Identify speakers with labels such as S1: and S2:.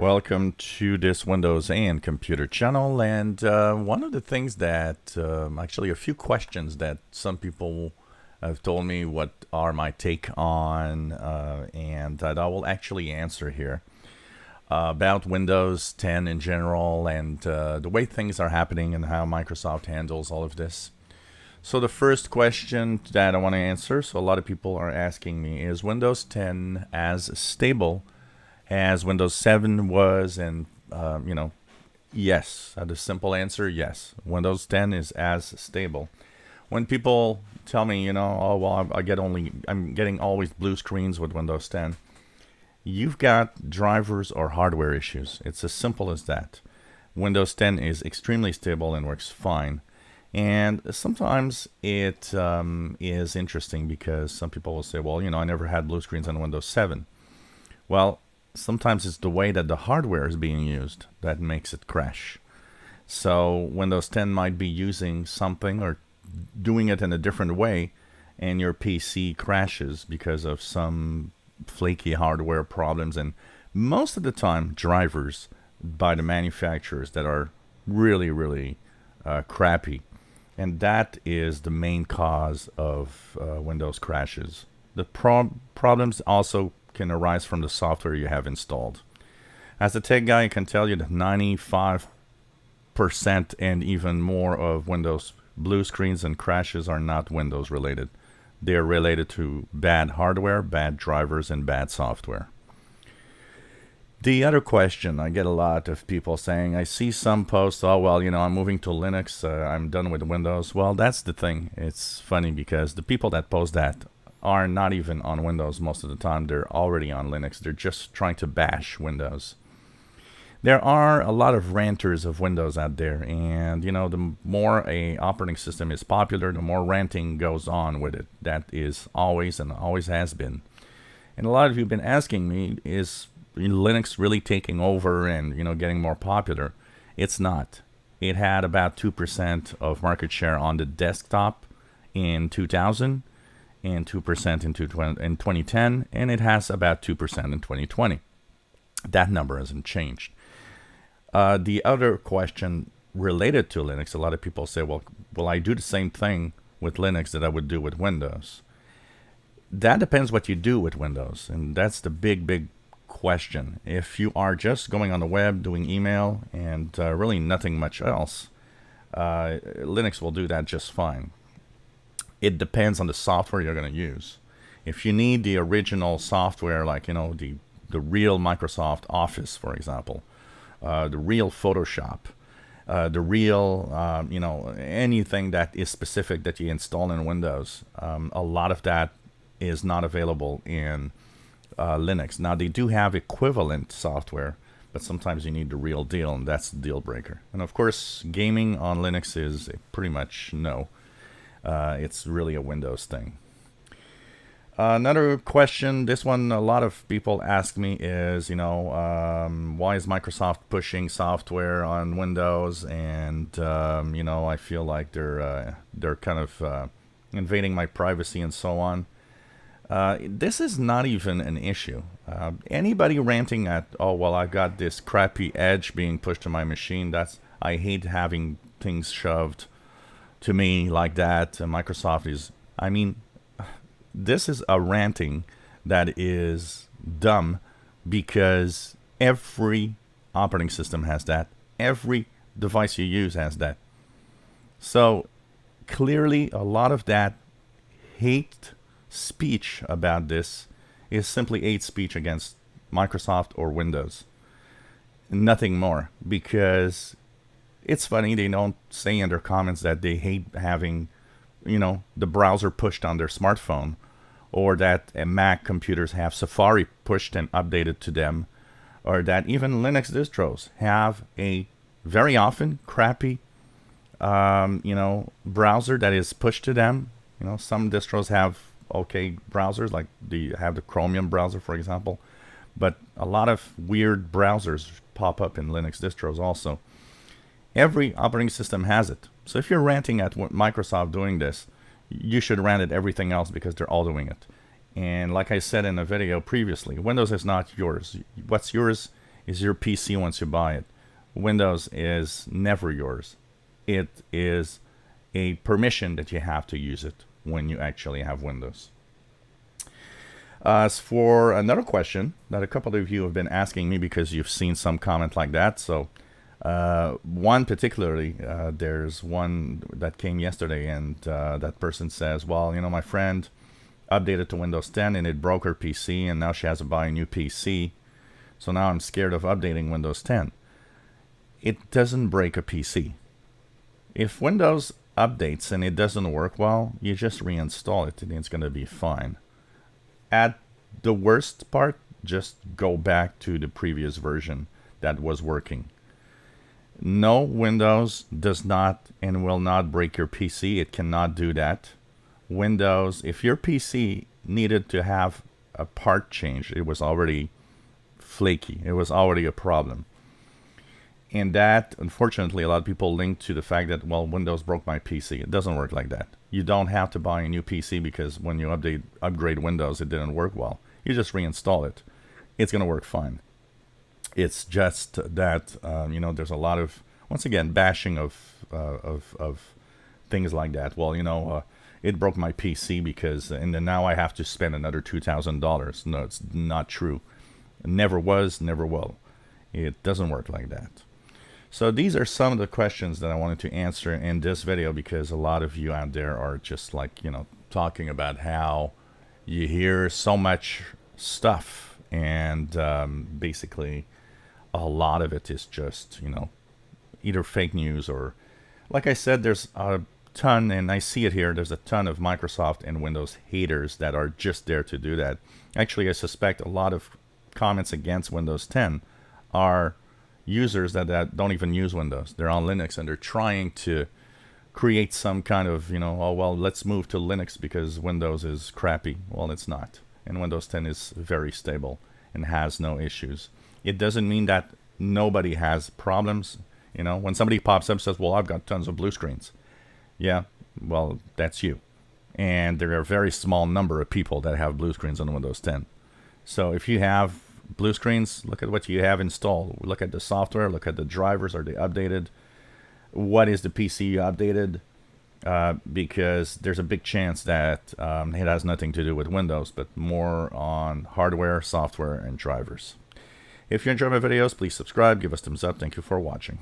S1: Welcome to this Windows and Computer channel. And one of the things that, actually a few questions that some people have told me what are my take on, and that I will actually answer here about Windows 10 in general and the way things are happening and how Microsoft handles all of this. So the first question that I want to answer, so a lot of people are asking me, is Windows 10 as stable as Windows 7 was? And yes, the simple answer, yes. Windows 10 is as stable. When people tell me, oh well, I'm getting always blue screens with Windows 10, you've got drivers or hardware issues. It's as simple as that. Windows 10 is extremely stable and works fine. And sometimes it is interesting because some people will say, well, I never had blue screens on Windows 7. Well, sometimes it's the way that the hardware is being used that makes it crash. So Windows 10 might be using something or doing it in a different way, and your PC crashes because of some flaky hardware problems, and most of the time drivers by the manufacturers that are really crappy. And that is the main cause of Windows crashes. The problems also can arise from the software you have installed. As a tech guy, I can tell you that 95% and even more of Windows blue screens and crashes are not Windows related. They're related to bad hardware, bad drivers, and bad software. The other question, I get a lot of people saying, I see some posts, oh, well, I'm moving to Linux, I'm done with Windows. Well, that's the thing. It's funny because the people that post that are not even on Windows most of the time. They're already on Linux. They're just trying to bash Windows. There are a lot of ranters of Windows out there, and the more a operating system is popular, the more ranting goes on with it. That is always and always has been. And a lot of you have been asking me, is Linux really taking over and getting more popular? It's not. It had about 2% of market share on the desktop in 2000 and 2% in 2010, and it has about 2% in 2020. That number hasn't changed. The other question related to Linux, a lot of people say, well, will I do the same thing with Linux that I would do with Windows? That depends what you do with Windows, and that's the big question. If you are just going on the web, doing email, and really nothing much else, Linux will do that just fine. It depends on the software you're going to use. If you need the original software, like the real Microsoft Office, for example, the real Photoshop, the real anything that is specific that you install in Windows, a lot of that is not available in Linux. Now they do have equivalent software, but sometimes you need the real deal, and that's the deal breaker. And of course, gaming on Linux is pretty much no. It's really a Windows thing. Another question, this one a lot of people ask me is, why is Microsoft pushing software on Windows? And I feel like they're kind of invading my privacy and so on. This is not even an issue. Anybody ranting at, oh well, I got this crappy Edge being pushed to my machine. I hate having things shoved to me like that. Microsoft is, this is a ranting that is dumb because every operating system has that. Every device you use has that. So clearly a lot of that hate speech about this is simply hate speech against Microsoft or Windows. Nothing more, because it's funny, they don't say in their comments that they hate having, the browser pushed on their smartphone, or that Mac computers have Safari pushed and updated to them, or that even Linux distros have a very often crappy, browser that is pushed to them. Some distros have okay browsers, like have the Chromium browser, for example, but a lot of weird browsers pop up in Linux distros also. Every operating system has it. So if you're ranting at Microsoft doing this, you should rant at everything else because they're all doing it. And like I said in a video previously, Windows is not yours. What's yours is your PC once you buy it. Windows is never yours. It is a permission that you have to use it when you actually have Windows. As for another question that a couple of you have been asking me because you've seen some comment like that. So one particularly, there's one that came yesterday, and that person says, well, you know, my friend updated to Windows 10 and it broke her PC, and now she has to buy a new PC. So now I'm scared of updating Windows 10. It doesn't break a PC. If Windows updates and it doesn't work well, you just reinstall it and it's going to be fine. At the worst part, just go back to the previous version that was working. No, Windows does not and will not break your PC. It cannot do that. Windows, if your PC needed to have a part change, it was already flaky. It was already a problem. And that, unfortunately, a lot of people link to the fact that, well, Windows broke my PC. It doesn't work like that. You don't have to buy a new PC because when you upgrade Windows, it didn't work well. You just reinstall it. It's going to work fine. It's just that, you know, there's a lot of, once again, bashing of things like that. Well, you know, it broke my PC because, and then now I have to spend another $2,000. No, it's not true. It never was, never will. It doesn't work like that. So these are some of the questions that I wanted to answer in this video, because a lot of you out there are just like, you know, talking about how you hear so much stuff, and basically a lot of it is just, you know, either fake news or, like I said, there's a ton, and I see it here, there's a ton of Microsoft and Windows haters that are just there to do that. Actually, I suspect a lot of comments against Windows 10 are users that don't even use Windows. They're on Linux and they're trying to create some kind of, you know, oh, well, let's move to Linux because Windows is crappy. Well, it's not. And Windows 10 is very stable and has no issues. It doesn't mean that nobody has problems. You know, when somebody pops up and says, well, I've got tons of blue screens. Yeah, well, that's you. And there are a very small number of people that have blue screens on Windows 10. So if you have blue screens, look at what you have installed. Look at the software, look at the drivers. Are they updated? What is the PC you updated? Because there's a big chance that it has nothing to do with Windows, but more on hardware, software, and drivers. If you enjoy my videos, please subscribe, give us a thumbs up. Thank you for watching.